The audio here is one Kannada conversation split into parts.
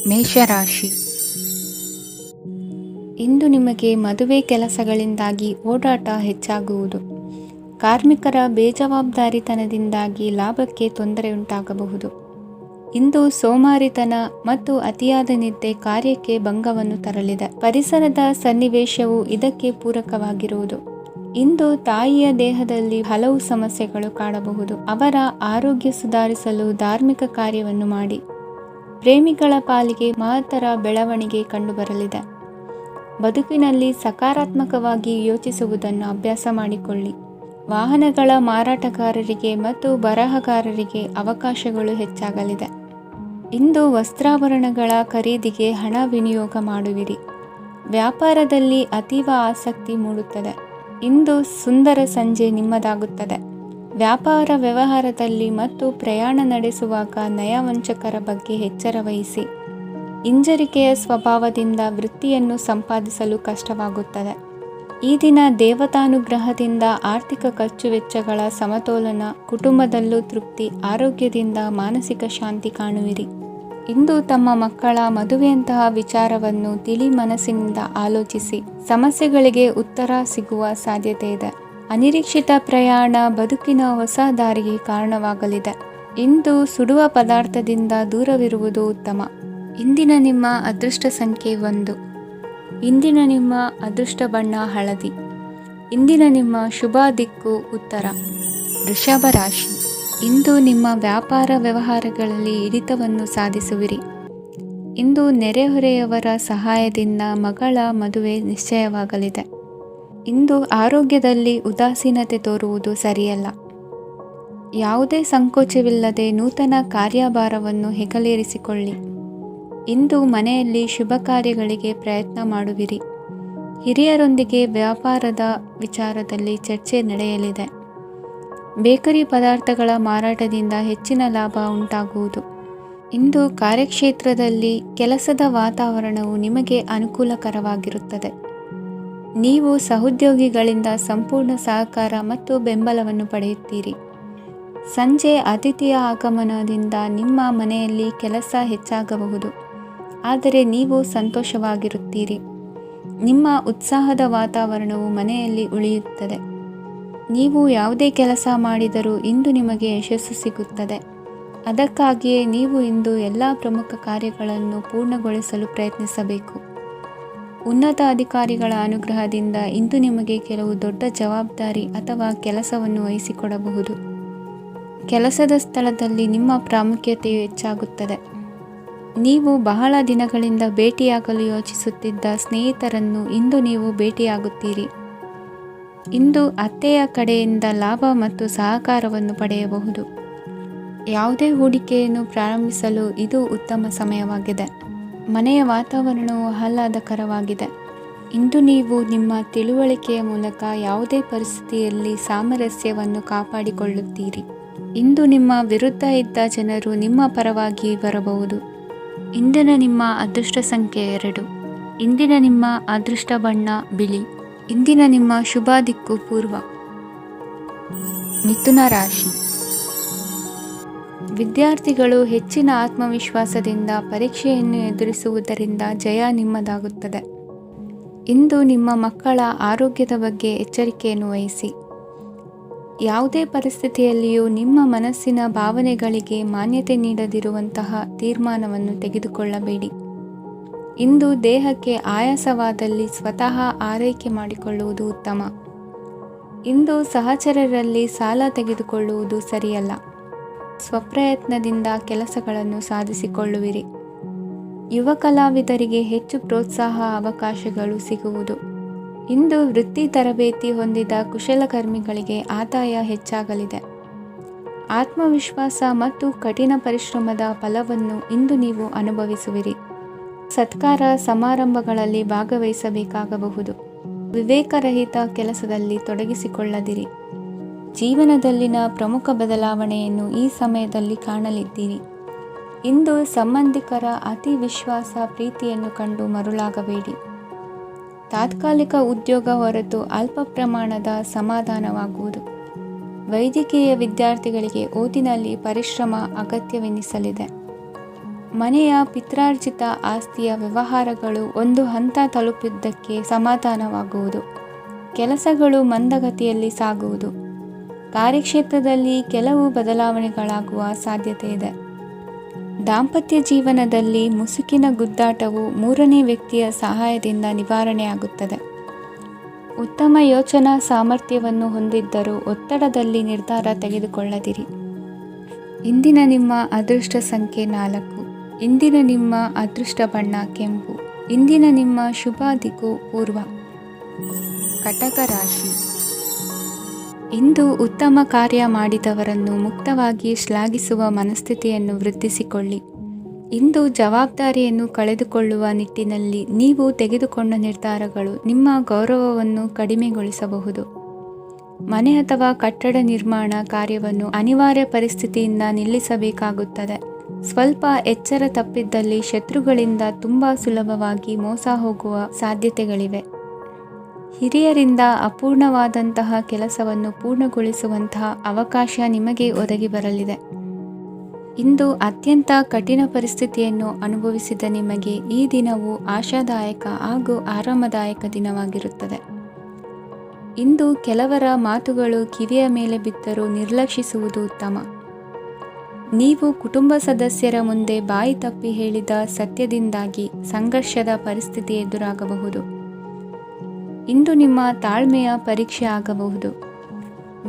ಮೇಷರಾಶಿ. ಇಂದು ನಿಮಗೆ ಮದುವೆ ಕೆಲಸಗಳಿಂದಾಗಿ ಓಡಾಟ ಹೆಚ್ಚಾಗುವುದು. ಕಾರ್ಮಿಕರ ಬೇಜವಾಬ್ದಾರಿತನದಿಂದಾಗಿ ಲಾಭಕ್ಕೆ ತೊಂದರೆಯುಂಟಾಗಬಹುದು. ಇಂದು ಸೋಮಾರಿತನ ಮತ್ತು ಅತಿಯಾದ ನಿದ್ದೆ ಕಾರ್ಯಕ್ಕೆ ಭಂಗವನ್ನು ತರಲಿದೆ. ಪರಿಸರದ ಸನ್ನಿವೇಶವು ಇದಕ್ಕೆ ಪೂರಕವಾಗಿರುವುದು. ಇಂದು ತಾಯಿಯ ದೇಹದಲ್ಲಿ ಹಲವು ಸಮಸ್ಯೆಗಳು ಕಾಡಬಹುದು. ಅವರ ಆರೋಗ್ಯ ಸುಧಾರಿಸಲು ಧಾರ್ಮಿಕ ಕಾರ್ಯವನ್ನು ಮಾಡಿ. ಪ್ರೇಮಿಗಳ ಪಾಲಿಗೆ ಮಹತ್ತರ ಬೆಳವಣಿಗೆ ಕಂಡುಬರಲಿದೆ. ಬದುಕಿನಲ್ಲಿ ಸಕಾರಾತ್ಮಕವಾಗಿ ಯೋಚಿಸುವುದನ್ನು ಅಭ್ಯಾಸ ಮಾಡಿಕೊಳ್ಳಿ. ವಾಹನಗಳ ಮಾರಾಟಗಾರರಿಗೆ ಮತ್ತು ಬರಹಗಾರರಿಗೆ ಅವಕಾಶಗಳು ಹೆಚ್ಚಾಗಲಿದೆ. ಇಂದು ವಸ್ತ್ರಾಭರಣಗಳ ಖರೀದಿಗೆ ಹಣ ವಿನಿಯೋಗ ಮಾಡುವಿರಿ. ವ್ಯಾಪಾರದಲ್ಲಿ ಅತೀವ ಆಸಕ್ತಿ ಮೂಡುತ್ತದೆ. ಇಂದು ಸುಂದರ ಸಂಜೆ ನಿಮ್ಮದಾಗುತ್ತದೆ. ವ್ಯಾಪಾರ ವ್ಯವಹಾರದಲ್ಲಿ ಮತ್ತು ಪ್ರಯಾಣ ನಡೆಸುವಾಗ ನಯವಂಚಕರ ಬಗ್ಗೆ ಎಚ್ಚರ ವಹಿಸಿ. ಹಿಂಜರಿಕೆಯ ಸ್ವಭಾವದಿಂದ ವೃತ್ತಿಯನ್ನು ಸಂಪಾದಿಸಲು ಕಷ್ಟವಾಗುತ್ತದೆ. ಈ ದಿನ ದೇವತಾನುಗ್ರಹದಿಂದ ಆರ್ಥಿಕ ಖರ್ಚು ವೆಚ್ಚಗಳ ಸಮತೋಲನ, ಕುಟುಂಬದಲ್ಲೂ ತೃಪ್ತಿ, ಆರೋಗ್ಯದಿಂದ ಮಾನಸಿಕ ಶಾಂತಿ ಕಾಣುವಿರಿ. ಇಂದು ತಮ್ಮ ಮಕ್ಕಳ ಮದುವೆಯಂತಹ ವಿಚಾರವನ್ನು ತಿಳಿ ಮನಸ್ಸಿನಿಂದ ಆಲೋಚಿಸಿ. ಸಮಸ್ಯೆಗಳಿಗೆ ಉತ್ತರ ಸಿಗುವ ಸಾಧ್ಯತೆ ಇದೆ. ಅನಿರೀಕ್ಷಿತ ಪ್ರಯಾಣ ಬದುಕಿನ ಹೊಸ ದಾರಿಗೆ ಕಾರಣವಾಗಲಿದೆ. ಇಂದು ಸುಡುವ ಪದಾರ್ಥದಿಂದ ದೂರವಿರುವುದು ಉತ್ತಮ. ಇಂದಿನ ನಿಮ್ಮ ಅದೃಷ್ಟ ಸಂಖ್ಯೆ 1. ಇಂದಿನ ನಿಮ್ಮ ಅದೃಷ್ಟ ಬಣ್ಣ ಹಳದಿ. ಇಂದಿನ ನಿಮ್ಮ ಶುಭ ದಿಕ್ಕು ಉತ್ತರ. ವೃಷಭ ರಾಶಿ. ಇಂದು ನಿಮ್ಮ ವ್ಯಾಪಾರ ವ್ಯವಹಾರಗಳಲ್ಲಿ ಹಿಡಿತವನ್ನು ಸಾಧಿಸುವಿರಿ. ಇಂದು ನೆರೆಹೊರೆಯವರ ಸಹಾಯದಿಂದ ಮಗಳ ಮದುವೆ ನಿಶ್ಚಯವಾಗಲಿದೆ. ಇಂದು ಆರೋಗ್ಯದಲ್ಲಿ ಉದಾಸೀನತೆ ತೋರುವುದು ಸರಿಯಲ್ಲ. ಯಾವುದೇ ಸಂಕೋಚವಿಲ್ಲದೆ ನೂತನ ಕಾರ್ಯಭಾರವನ್ನು ಹೆಗಲೇರಿಸಿಕೊಳ್ಳಿ. ಇಂದು ಮನೆಯಲ್ಲಿ ಶುಭ ಕಾರ್ಯಗಳಿಗೆ ಪ್ರಯತ್ನ ಮಾಡುವಿರಿ. ಹಿರಿಯರೊಂದಿಗೆ ವ್ಯಾಪಾರದ ವಿಚಾರದಲ್ಲಿ ಚರ್ಚೆ ನಡೆಯಲಿದೆ. ಬೇಕರಿ ಪದಾರ್ಥಗಳ ಮಾರಾಟದಿಂದ ಹೆಚ್ಚಿನ ಲಾಭ ಉಂಟಾಗುವುದು. ಇಂದು ಕಾರ್ಯಕ್ಷೇತ್ರದಲ್ಲಿ ಕೆಲಸದ ವಾತಾವರಣವು ನಿಮಗೆ ಅನುಕೂಲಕರವಾಗಿರುತ್ತದೆ. ನೀವು ಸಹೋದ್ಯೋಗಿಗಳಿಂದ ಸಂಪೂರ್ಣ ಸಹಕಾರ ಮತ್ತು ಬೆಂಬಲವನ್ನು ಪಡೆಯುತ್ತೀರಿ. ಸಂಜೆ ಅತಿಥಿಯ ಆಗಮನದಿಂದ ನಿಮ್ಮ ಮನೆಯಲ್ಲಿ ಕೆಲಸ ಹೆಚ್ಚಾಗಬಹುದು, ಆದರೆ ನೀವು ಸಂತೋಷವಾಗಿರುತ್ತೀರಿ. ನಿಮ್ಮ ಉತ್ಸಾಹದ ವಾತಾವರಣವು ಮನೆಯಲ್ಲಿ ಉಳಿಯುತ್ತದೆ. ನೀವು ಯಾವುದೇ ಕೆಲಸ ಮಾಡಿದರೂ ಇಂದು ನಿಮಗೆ ಯಶಸ್ಸು ಸಿಗುತ್ತದೆ. ಅದಕ್ಕಾಗಿಯೇ ನೀವು ಇಂದು ಎಲ್ಲ ಪ್ರಮುಖ ಕಾರ್ಯಗಳನ್ನು ಪೂರ್ಣಗೊಳಿಸಲು ಪ್ರಯತ್ನಿಸಬೇಕು. ಉನ್ನತ ಅಧಿಕಾರಿಗಳ ಅನುಗ್ರಹದಿಂದ ಇಂದು ನಿಮಗೆ ಕೆಲವು ದೊಡ್ಡ ಜವಾಬ್ದಾರಿ ಅಥವಾ ಕೆಲಸವನ್ನು ವಹಿಸಿಕೊಡಬಹುದು. ಕೆಲಸದ ಸ್ಥಳದಲ್ಲಿ ನಿಮ್ಮ ಪ್ರಾಮುಖ್ಯತೆಯು ಹೆಚ್ಚಾಗುತ್ತದೆ. ನೀವು ಬಹಳ ದಿನಗಳಿಂದ ಭೇಟಿಯಾಗಲು ಯೋಚಿಸುತ್ತಿದ್ದ ಸ್ನೇಹಿತರನ್ನು ಇಂದು ನೀವು ಭೇಟಿಯಾಗುತ್ತೀರಿ. ಇಂದು ಅತ್ತೆಯ ಕಡೆಯಿಂದ ಲಾಭ ಮತ್ತು ಸಹಕಾರವನ್ನು ಪಡೆಯಬಹುದು. ಯಾವುದೇ ಹೂಡಿಕೆಯನ್ನು ಪ್ರಾರಂಭಿಸಲು ಇದು ಉತ್ತಮ ಸಮಯವಾಗಿದೆ. ಮನೆಯ ವಾತಾವರಣವು ಆಹ್ಲಾದಕರವಾಗಿದೆ. ಇಂದು ನೀವು ನಿಮ್ಮ ತಿಳುವಳಿಕೆಯ ಮೂಲಕ ಯಾವುದೇ ಪರಿಸ್ಥಿತಿಯಲ್ಲಿ ಸಾಮರಸ್ಯವನ್ನು ಕಾಪಾಡಿಕೊಳ್ಳುತ್ತೀರಿ. ಇಂದು ನಿಮ್ಮ ವಿರುದ್ಧ ಇದ್ದ ಜನರು ನಿಮ್ಮ ಪರವಾಗಿ ಬರಬಹುದು. ಇಂದಿನ ನಿಮ್ಮ ಅದೃಷ್ಟ ಸಂಖ್ಯೆ 2. ಇಂದಿನ ನಿಮ್ಮ ಅದೃಷ್ಟ ಬಣ್ಣ ಬಿಳಿ. ಇಂದಿನ ನಿಮ್ಮ ಶುಭ ದಿಕ್ಕು ಪೂರ್ವ. ಮಿಥುನ ರಾಶಿ. ವಿದ್ಯಾರ್ಥಿಗಳು ಹೆಚ್ಚಿನ ಆತ್ಮವಿಶ್ವಾಸದಿಂದ ಪರೀಕ್ಷೆಯನ್ನು ಎದುರಿಸುವುದರಿಂದ ಜಯ ನಿಮ್ಮದಾಗುತ್ತದೆ. ಇಂದು ನಿಮ್ಮ ಮಕ್ಕಳ ಆರೋಗ್ಯದ ಬಗ್ಗೆ ಎಚ್ಚರಿಕೆಯನ್ನು ವಹಿಸಿ. ಯಾವುದೇ ಪರಿಸ್ಥಿತಿಯಲ್ಲಿಯೂ ನಿಮ್ಮ ಮನಸ್ಸಿನ ಭಾವನೆಗಳಿಗೆ ಮಾನ್ಯತೆ ನೀಡದಿರುವಂತಹ ತೀರ್ಮಾನವನ್ನು ತೆಗೆದುಕೊಳ್ಳಬೇಡಿ. ಇಂದು ದೇಹಕ್ಕೆ ಆಯಾಸವಾದಲ್ಲಿ ಸ್ವತಃ ಆರೈಕೆ ಮಾಡಿಕೊಳ್ಳುವುದು ಉತ್ತಮ. ಇಂದು ಸಹಚರರಲ್ಲಿ ಸಾಲ ತೆಗೆದುಕೊಳ್ಳುವುದು ಸರಿಯಲ್ಲ. ಸ್ವಪ್ರಯತ್ನದಿಂದ ಕೆಲಸಗಳನ್ನು ಸಾಧಿಸಿಕೊಳ್ಳುವಿರಿ. ಯುವ ಕಲಾವಿದರಿಗೆ ಹೆಚ್ಚು ಪ್ರೋತ್ಸಾಹ ಅವಕಾಶಗಳು ಸಿಗುವುದು. ಇಂದು ವೃತ್ತಿ ತರಬೇತಿ ಹೊಂದಿದ ಕುಶಲಕರ್ಮಿಗಳಿಗೆ ಆದಾಯ ಹೆಚ್ಚಾಗಲಿದೆ. ಆತ್ಮವಿಶ್ವಾಸ ಮತ್ತು ಕಠಿಣ ಪರಿಶ್ರಮದ ಫಲವನ್ನು ಇಂದು ನೀವು ಅನುಭವಿಸುವಿರಿ. ಸತ್ಕಾರ ಸಮಾರಂಭಗಳಲ್ಲಿ ಭಾಗವಹಿಸಬೇಕಾಗಬಹುದು. ವಿವೇಕರಹಿತ ಕೆಲಸದಲ್ಲಿ ತೊಡಗಿಸಿಕೊಳ್ಳದಿರಿ. ಜೀವನದಲ್ಲಿನ ಪ್ರಮುಖ ಬದಲಾವಣೆಯನ್ನು ಈ ಸಮಯದಲ್ಲಿ ಕಾಣಲಿದ್ದೀರಿ. ಇಂದು ಸಂಬಂಧಿಕರ ಅತಿ ವಿಶ್ವಾಸ ಪ್ರೀತಿಯನ್ನು ಕಂಡು ಮರುಳಾಗಬೇಡಿ. ತಾತ್ಕಾಲಿಕ ಉದ್ಯೋಗ ಹೊರತು ಅಲ್ಪ ಪ್ರಮಾಣದ ಸಮಾಧಾನವಾಗುವುದು. ವೈದ್ಯಕೀಯ ವಿದ್ಯಾರ್ಥಿಗಳಿಗೆ ಓದಿನಲ್ಲಿ ಪರಿಶ್ರಮ ಅಗತ್ಯವೆನಿಸಲಿದೆ. ಮನೆಯ ಪಿತ್ರಾರ್ಜಿತ ಆಸ್ತಿಯ ವ್ಯವಹಾರಗಳು ಒಂದು ಹಂತ ತಲುಪಿದ್ದಕ್ಕೆ ಸಮಾಧಾನವಾಗುವುದು. ಕೆಲಸಗಳು ಮಂದಗತಿಯಲ್ಲಿ ಸಾಗುವುದು. ಕಾರ್ಯಕ್ಷೇತ್ರದಲ್ಲಿ ಕೆಲವು ಬದಲಾವಣೆಗಳಾಗುವ ಸಾಧ್ಯತೆ ಇದೆ. ದಾಂಪತ್ಯ ಜೀವನದಲ್ಲಿ ಮುಸುಕಿನ ಗುದ್ದಾಟವು ಮೂರನೇ ವ್ಯಕ್ತಿಯ ಸಹಾಯದಿಂದ ನಿವಾರಣೆಯಾಗುತ್ತದೆ. ಉತ್ತಮ ಯೋಚನಾ ಸಾಮರ್ಥ್ಯವನ್ನು ಹೊಂದಿದ್ದರೂ ಒತ್ತಡದಲ್ಲಿ ನಿರ್ಧಾರ ತೆಗೆದುಕೊಳ್ಳದಿರಿ. ಇಂದಿನ ನಿಮ್ಮ ಅದೃಷ್ಟ ಸಂಖ್ಯೆ 4. ಇಂದಿನ ನಿಮ್ಮ ಅದೃಷ್ಟ ಬಣ್ಣ ಕೆಂಪು. ಇಂದಿನ ನಿಮ್ಮ ಶುಭ ದಿಕ್ಕು ಪೂರ್ವ. ಕಟಕ ರಾಶಿ. ಇಂದು ಉತ್ತಮ ಕಾರ್ಯ ಮಾಡಿದವರನ್ನು ಮುಕ್ತವಾಗಿ ಶ್ಲಾಘಿಸುವ ಮನಸ್ಥಿತಿಯನ್ನು ವೃದ್ಧಿಸಿಕೊಳ್ಳಿ. ಇಂದು ಜವಾಬ್ದಾರಿಯನ್ನು ಕಳೆದುಕೊಳ್ಳುವ ನಿಟ್ಟಿನಲ್ಲಿ ನೀವು ತೆಗೆದುಕೊಂಡ ನಿರ್ಧಾರಗಳು ನಿಮ್ಮ ಗೌರವವನ್ನು ಕಡಿಮೆಗೊಳಿಸಬಹುದು. ಮನೆ ಅಥವಾ ಕಟ್ಟಡ ನಿರ್ಮಾಣ ಕಾರ್ಯವನ್ನು ಅನಿವಾರ್ಯ ಪರಿಸ್ಥಿತಿಯಿಂದ ನಿಲ್ಲಿಸಬೇಕಾಗುತ್ತದೆ. ಸ್ವಲ್ಪ ಎಚ್ಚರ ತಪ್ಪಿದ್ದಲ್ಲಿ ಶತ್ರುಗಳಿಂದ ತುಂಬ ಸುಲಭವಾಗಿ ಮೋಸ ಹೋಗುವ ಸಾಧ್ಯತೆಗಳಿವೆ. ಹಿರಿಯರಿಂದ ಅಪೂರ್ಣವಾದಂತಹ ಕೆಲಸವನ್ನು ಪೂರ್ಣಗೊಳಿಸುವಂತಹ ಅವಕಾಶ ನಿಮಗೆ ಒದಗಿ ಬರಲಿದೆ. ಇಂದು ಅತ್ಯಂತ ಕಠಿಣ ಪರಿಸ್ಥಿತಿಯನ್ನು ಅನುಭವಿಸಿದ ನಿಮಗೆ ಈ ದಿನವು ಆಶಾದಾಯಕ ಹಾಗೂ ಆರಾಮದಾಯಕ ದಿನವಾಗಿರುತ್ತದೆ. ಇಂದು ಕೆಲವರ ಮಾತುಗಳು ಕಿವಿಯ ಮೇಲೆ ಬಿದ್ದರೂ ನಿರ್ಲಕ್ಷಿಸುವುದು ಉತ್ತಮ. ನೀವು ಕುಟುಂಬ ಸದಸ್ಯರ ಮುಂದೆ ಬಾಯಿ ತಪ್ಪಿ ಹೇಳಿದ ಸತ್ಯದಿಂದಾಗಿ ಸಂಘರ್ಷದ ಪರಿಸ್ಥಿತಿ ಎದುರಾಗಬಹುದು. ಇಂದು ನಿಮ್ಮ ತಾಳ್ಮೆಯ ಪರೀಕ್ಷೆ ಆಗಬಹುದು.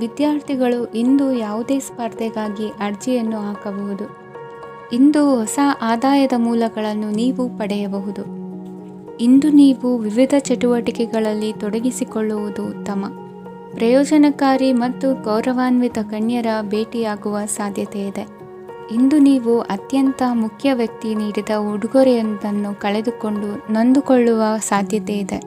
ವಿದ್ಯಾರ್ಥಿಗಳು ಇಂದು ಯಾವುದೇ ಸ್ಪರ್ಧೆಗಾಗಿ ಅರ್ಜಿಯನ್ನು ಹಾಕಬಹುದು. ಇಂದು ಹೊಸ ಆದಾಯದ ಮೂಲಗಳನ್ನು ನೀವು ಪಡೆಯಬಹುದು. ಇಂದು ನೀವು ವಿವಿಧ ಚಟುವಟಿಕೆಗಳಲ್ಲಿ ತೊಡಗಿಸಿಕೊಳ್ಳುವುದು ಉತ್ತಮ. ಪ್ರಯೋಜನಕಾರಿ ಮತ್ತು ಗೌರವಾನ್ವಿತ ಗಣ್ಯರ ಭೇಟಿಯಾಗುವ ಸಾಧ್ಯತೆ ಇದೆ. ಇಂದು ನೀವು ಅತ್ಯಂತ ಮುಖ್ಯ ವ್ಯಕ್ತಿ ನೀಡಿದ ಉಡುಗೊರೆಯೊಂದನ್ನು ಕಳೆದುಕೊಂಡು ನೊಂದುಕೊಳ್ಳುವ ಸಾಧ್ಯತೆ ಇದೆ.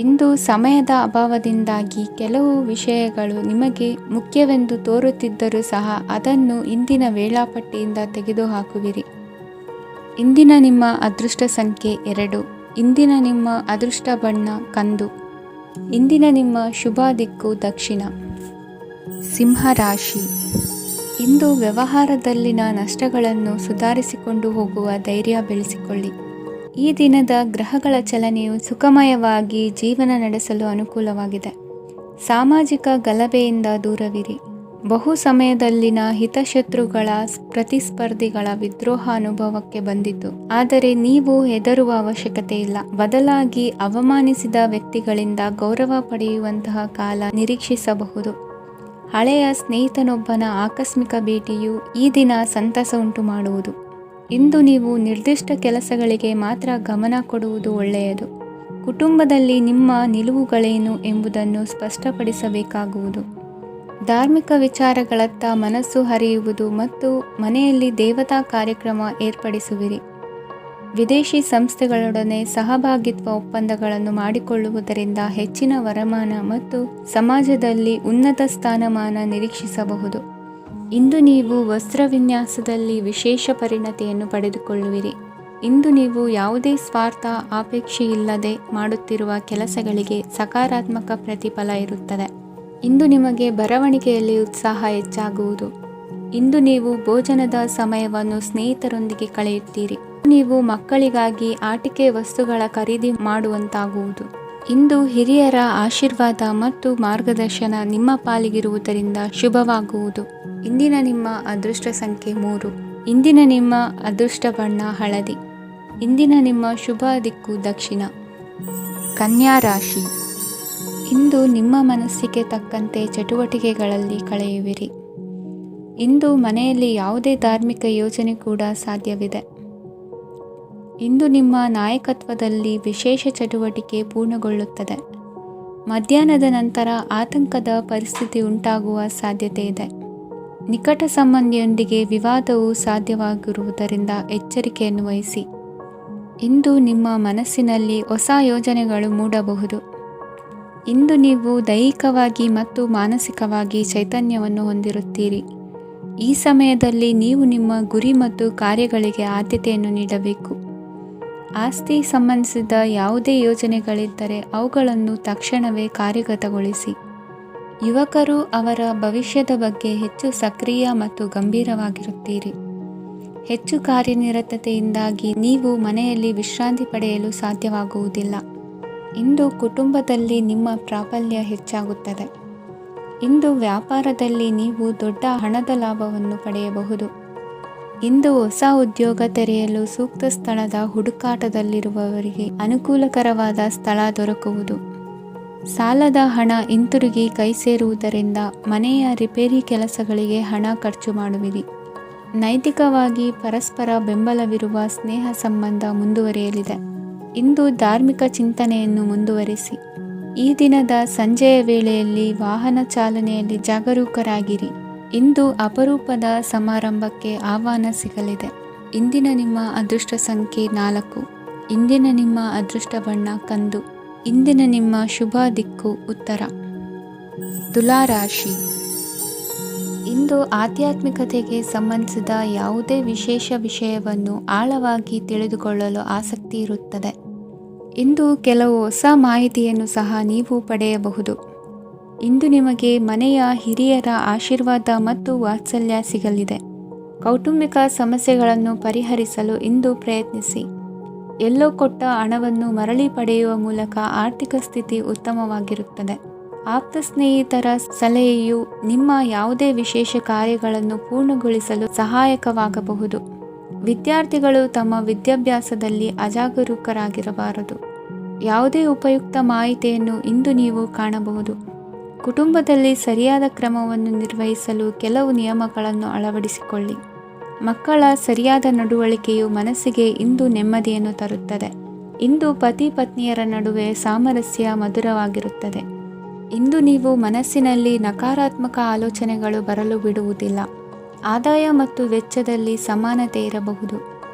ಇಂದು ಸಮಯದ ಅಭಾವದಿಂದಾಗಿ ಕೆಲವು ವಿಷಯಗಳು ನಿಮಗೆ ಮುಖ್ಯವೆಂದು ತೋರುತ್ತಿದ್ದರೂ ಸಹ ಅದನ್ನು ಇಂದಿನ ವೇಳಾಪಟ್ಟಿಯಿಂದ ತೆಗೆದುಹಾಕುವಿರಿ. ಇಂದಿನ ನಿಮ್ಮ ಅದೃಷ್ಟ ಸಂಖ್ಯೆ 2. ಇಂದಿನ ನಿಮ್ಮ ಅದೃಷ್ಟ ಬಣ್ಣ ಕಂದು. ಇಂದಿನ ನಿಮ್ಮ ಶುಭ ದಿಕ್ಕು ದಕ್ಷಿಣ. ಸಿಂಹರಾಶಿ. ಇಂದು ವ್ಯವಹಾರದಲ್ಲಿನ ನಷ್ಟಗಳನ್ನು ಸುಧಾರಿಸಿಕೊಂಡು ಹೋಗುವ ಧೈರ್ಯ ಬೆಳೆಸಿಕೊಳ್ಳಿ. ಈ ದಿನದ ಗ್ರಹಗಳ ಚಲನೆಯು ಸುಖಮಯವಾಗಿ ಜೀವನ ನಡೆಸಲು ಅನುಕೂಲವಾಗಿದೆ. ಸಾಮಾಜಿಕ ಗಲಭೆಯಿಂದ ದೂರವಿರಿ. ಬಹು ಸಮಯದಲ್ಲಿನ ಹಿತಶತ್ರುಗಳ ಪ್ರತಿಸ್ಪರ್ಧಿಗಳ ವಿದ್ರೋಹ ಅನುಭವಕ್ಕೆ ಬಂದಿತು. ಆದರೆ ನೀವು ಹೆದರುವ ಅವಶ್ಯಕತೆ ಇಲ್ಲ. ಬದಲಾಗಿ ಅವಮಾನಿಸಿದ ವ್ಯಕ್ತಿಗಳಿಂದ ಗೌರವ ಪಡೆಯುವಂತಹ ಕಾಲ ನಿರೀಕ್ಷಿಸಬಹುದು. ಹಳೆಯ ಸ್ನೇಹಿತನೊಬ್ಬನ ಆಕಸ್ಮಿಕ ಭೇಟಿಯು ಈ ದಿನ ಸಂತಸ ಉಂಟು ಮಾಡುವುದು. ಇಂದು ನೀವು ನಿರ್ದಿಷ್ಟ ಕೆಲಸಗಳಿಗೆ ಮಾತ್ರ ಗಮನ ಕೊಡುವುದು ಒಳ್ಳೆಯದು. ಕುಟುಂಬದಲ್ಲಿ ನಿಮ್ಮ ನಿಲುವುಗಳೇನು ಎಂಬುದನ್ನು ಸ್ಪಷ್ಟಪಡಿಸಬೇಕಾಗುವುದು. ಧಾರ್ಮಿಕ ವಿಚಾರಗಳತ್ತ ಮನಸ್ಸು ಹರಿಯುವುದು ಮತ್ತು ಮನೆಯಲ್ಲಿ ದೇವತಾ ಕಾರ್ಯಕ್ರಮ ಏರ್ಪಡಿಸುವಿರಿ. ವಿದೇಶಿ ಸಂಸ್ಥೆಗಳೊಡನೆ ಸಹಭಾಗಿತ್ವ ಒಪ್ಪಂದಗಳನ್ನು ಮಾಡಿಕೊಳ್ಳುವುದರಿಂದ ಹೆಚ್ಚಿನ ವರಮಾನ ಮತ್ತು ಸಮಾಜದಲ್ಲಿ ಉನ್ನತ ಸ್ಥಾನಮಾನ ನಿರೀಕ್ಷಿಸಬಹುದು. ಇಂದು ನೀವು ವಸ್ತ್ರವಿನ್ಯಾಸದಲ್ಲಿ ವಿಶೇಷ ಪರಿಣತಿಯನ್ನು ಪಡೆದುಕೊಳ್ಳುವಿರಿ. ಇಂದು ನೀವು ಯಾವುದೇ ಸ್ವಾರ್ಥ ಅಪೇಕ್ಷೆಯಿಲ್ಲದೆ ಮಾಡುತ್ತಿರುವ ಕೆಲಸಗಳಿಗೆ ಸಕಾರಾತ್ಮಕ ಪ್ರತಿಫಲ ಇರುತ್ತದೆ. ಇಂದು ನಿಮಗೆ ಬರವಣಿಗೆಯಲ್ಲಿ ಉತ್ಸಾಹ ಹೆಚ್ಚಾಗುವುದು. ಇಂದು ನೀವು ಭೋಜನದ ಸಮಯವನ್ನು ಸ್ನೇಹಿತರೊಂದಿಗೆ ಕಳೆಯುತ್ತೀರಿ. ನೀವು ಮಕ್ಕಳಿಗಾಗಿ ಆಟಿಕೆ ವಸ್ತುಗಳ ಖರೀದಿ ಮಾಡುವಂತಾಗುವುದು. ಇಂದು ಹಿರಿಯರ ಆಶೀರ್ವಾದ ಮತ್ತು ಮಾರ್ಗದರ್ಶನ ನಿಮ್ಮ ಪಾಲಿಗಿರುವುದರಿಂದ ಶುಭವಾಗುವುದು. ಇಂದಿನ ನಿಮ್ಮ ಅದೃಷ್ಟ ಸಂಖ್ಯೆ 3. ಇಂದಿನ ನಿಮ್ಮ ಅದೃಷ್ಟ ಬಣ್ಣ ಹಳದಿ. ಇಂದಿನ ನಿಮ್ಮ ಶುಭ ದಿಕ್ಕು ದಕ್ಷಿಣ. ಕನ್ಯಾ ರಾಶಿ. ಇಂದು ನಿಮ್ಮ ಮನಸ್ಸಿಗೆ ತಕ್ಕಂತೆ ಚಟುವಟಿಕೆಗಳಲ್ಲಿ ಕಳೆಯುವಿರಿ. ಇಂದು ಮನೆಯಲ್ಲಿ ಯಾವುದೇ ಧಾರ್ಮಿಕ ಯೋಜನೆ ಕೂಡ ಸಾಧ್ಯವಿದೆ. ಇಂದು ನಿಮ್ಮ ನಾಯಕತ್ವದಲ್ಲಿ ವಿಶೇಷ ಚಟುವಟಿಕೆ ಪೂರ್ಣಗೊಳ್ಳುತ್ತದೆ. ಮಧ್ಯಾಹ್ನದ ನಂತರ ಆತಂಕದ ಪರಿಸ್ಥಿತಿ ಉಂಟಾಗುವ ಸಾಧ್ಯತೆ ಇದೆ. ನಿಕಟ ಸಂಬಂಧಿಯೊಂದಿಗೆ ವಿವಾದವು ಸಾಧ್ಯವಾಗಿರುವುದರಿಂದ ಎಚ್ಚರಿಕೆಯನ್ನು ವಹಿಸಿ. ಇಂದು ನಿಮ್ಮ ಮನಸ್ಸಿನಲ್ಲಿ ಹೊಸ ಯೋಜನೆಗಳು ಮೂಡಬಹುದು. ಇಂದು ನೀವು ದೈಹಿಕವಾಗಿ ಮತ್ತು ಮಾನಸಿಕವಾಗಿ ಚೈತನ್ಯವನ್ನು ಹೊಂದಿರುತ್ತೀರಿ. ಈ ಸಮಯದಲ್ಲಿ ನೀವು ನಿಮ್ಮ ಗುರಿ ಮತ್ತು ಕಾರ್ಯಗಳಿಗೆ ಆದ್ಯತೆಯನ್ನು ನೀಡಬೇಕು. ಆಸ್ತಿ ಸಂಬಂಧಿಸಿದ ಯಾವುದೇ ಯೋಜನೆಗಳಿದ್ದರೆ ಅವುಗಳನ್ನು ತಕ್ಷಣವೇ ಕಾರ್ಯಗತಗೊಳಿಸಿ. ಯುವಕರು ಅವರ ಭವಿಷ್ಯದ ಬಗ್ಗೆ ಹೆಚ್ಚು ಸಕ್ರಿಯ ಮತ್ತು ಗಂಭೀರವಾಗಿರುತ್ತೀರಿ. ಹೆಚ್ಚು ಕಾರ್ಯನಿರತತೆಯಿಂದಾಗಿ ನೀವು ಮನೆಯಲ್ಲಿ ವಿಶ್ರಾಂತಿ ಪಡೆಯಲು ಸಾಧ್ಯವಾಗುವುದಿಲ್ಲ. ಇಂದು ಕುಟುಂಬದಲ್ಲಿ ನಿಮ್ಮ ಪ್ರಾಬಲ್ಯ ಹೆಚ್ಚಾಗುತ್ತದೆ. ಇಂದು ವ್ಯಾಪಾರದಲ್ಲಿ ನೀವು ದೊಡ್ಡ ಹಣದ ಲಾಭವನ್ನು ಪಡೆಯಬಹುದು. ಇಂದು ಹೊಸ ಉದ್ಯೋಗ ತೆರೆಯಲು ಸೂಕ್ತ ಸ್ಥಳದ ಹುಡುಕಾಟದಲ್ಲಿರುವವರಿಗೆ ಅನುಕೂಲಕರವಾದ ಸ್ಥಳ ದೊರಕುವುದು. ಸಾಲದ ಹಣ ಹಿಂತಿರುಗಿ ಕೈ ಸೇರುವುದರಿಂದ ಮನೆಯ ರಿಪೇರಿ ಕೆಲಸಗಳಿಗೆ ಹಣ ಖರ್ಚು ಮಾಡುವಿರಿ. ನೈತಿಕವಾಗಿ ಪರಸ್ಪರ ಬೆಂಬಲವಿರುವ ಸ್ನೇಹ ಸಂಬಂಧ ಮುಂದುವರಿಯಲಿದೆ. ಇಂದು ಧಾರ್ಮಿಕ ಚಿಂತನೆಯನ್ನು ಮುಂದುವರಿಸಿ. ಈ ದಿನದ ಸಂಜೆಯ ವೇಳೆಯಲ್ಲಿ ವಾಹನ ಚಾಲನೆಯಲ್ಲಿ ಜಾಗರೂಕರಾಗಿರಿ. ಇಂದು ಅಪರೂಪದ ಸಮಾರಂಭಕ್ಕೆ ಆಹ್ವಾನ ಸಿಗಲಿದೆ. ಇಂದಿನ ನಿಮ್ಮ ಅದೃಷ್ಟ ಸಂಖ್ಯೆ 4. ಇಂದಿನ ನಿಮ್ಮ ಅದೃಷ್ಟ ಬಣ್ಣ ಕಂದು. ಇಂದಿನ ನಿಮ್ಮ ಶುಭ ದಿಕ್ಕು ಉತ್ತರ. ತುಲಾ ರಾಶಿ. ಇಂದು ಆಧ್ಯಾತ್ಮಿಕತೆಗೆ ಸಂಬಂಧಿಸಿದ ಯಾವುದೇ ವಿಶೇಷ ವಿಷಯವನ್ನು ಆಳವಾಗಿ ತಿಳಿದುಕೊಳ್ಳಲು ಆಸಕ್ತಿ ಇರುತ್ತದೆ. ಇಂದು ಕೆಲವು ಹೊಸ ಮಾಹಿತಿಯನ್ನು ಸಹ ನೀವು ಪಡೆಯಬಹುದು. ಇಂದು ನಿಮಗೆ ಮನೆಯ ಹಿರಿಯರ ಆಶೀರ್ವಾದ ಮತ್ತು ವಾತ್ಸಲ್ಯ ಸಿಗಲಿದೆ. ಕೌಟುಂಬಿಕ ಸಮಸ್ಯೆಗಳನ್ನು ಪರಿಹರಿಸಲು ಇಂದು ಪ್ರಯತ್ನಿಸಿ. ಎಲ್ಲೋ ಕೊಟ್ಟ ಹಣವನ್ನು ಮರಳಿ ಪಡೆಯುವ ಮೂಲಕ ಆರ್ಥಿಕ ಸ್ಥಿತಿ ಉತ್ತಮವಾಗಿರುತ್ತದೆ. ಆಪ್ತ ಸ್ನೇಹಿತರ ಸಲಹೆಯು ನಿಮ್ಮ ಯಾವುದೇ ವಿಶೇಷ ಕಾರ್ಯಗಳನ್ನು ಪೂರ್ಣಗೊಳಿಸಲು ಸಹಾಯಕವಾಗಬಹುದು. ವಿದ್ಯಾರ್ಥಿಗಳು ತಮ್ಮ ವಿದ್ಯಾಭ್ಯಾಸದಲ್ಲಿ ಅಜಾಗರೂಕರಾಗಿರಬಾರದು. ಯಾವುದೇ ಉಪಯುಕ್ತ ಮಾಹಿತಿಯನ್ನು ಇಂದು ನೀವು ಕಾಣಬಹುದು. ಕುಟುಂಬದಲ್ಲಿ ಸರಿಯಾದ ಕ್ರಮವನ್ನು ನಿರ್ವಹಿಸಲು ಕೆಲವು ನಿಯಮಗಳನ್ನು ಅಳವಡಿಸಿಕೊಳ್ಳಿ. ಮಕ್ಕಳ ಸರಿಯಾದ ನಡವಳಿಕೆಯು ಮನಸ್ಸಿಗೆ ಇಂದು ನೆಮ್ಮದಿಯನ್ನು ತರುತ್ತದೆ. ಇಂದು ಪತಿ ಪತ್ನಿಯರ ನಡುವೆ ಸಾಮರಸ್ಯ ಮಧುರವಾಗಿರುತ್ತದೆ. ಇಂದು ನೀವು ಮನಸ್ಸಿನಲ್ಲಿ ನಕಾರಾತ್ಮಕ ಆಲೋಚನೆಗಳು ಬರಲು ಬಿಡುವುದಿಲ್ಲ. ಆದಾಯ ಮತ್ತು ವೆಚ್ಚದಲ್ಲಿ ಸಮಾನತೆ ಇರಬಹುದು.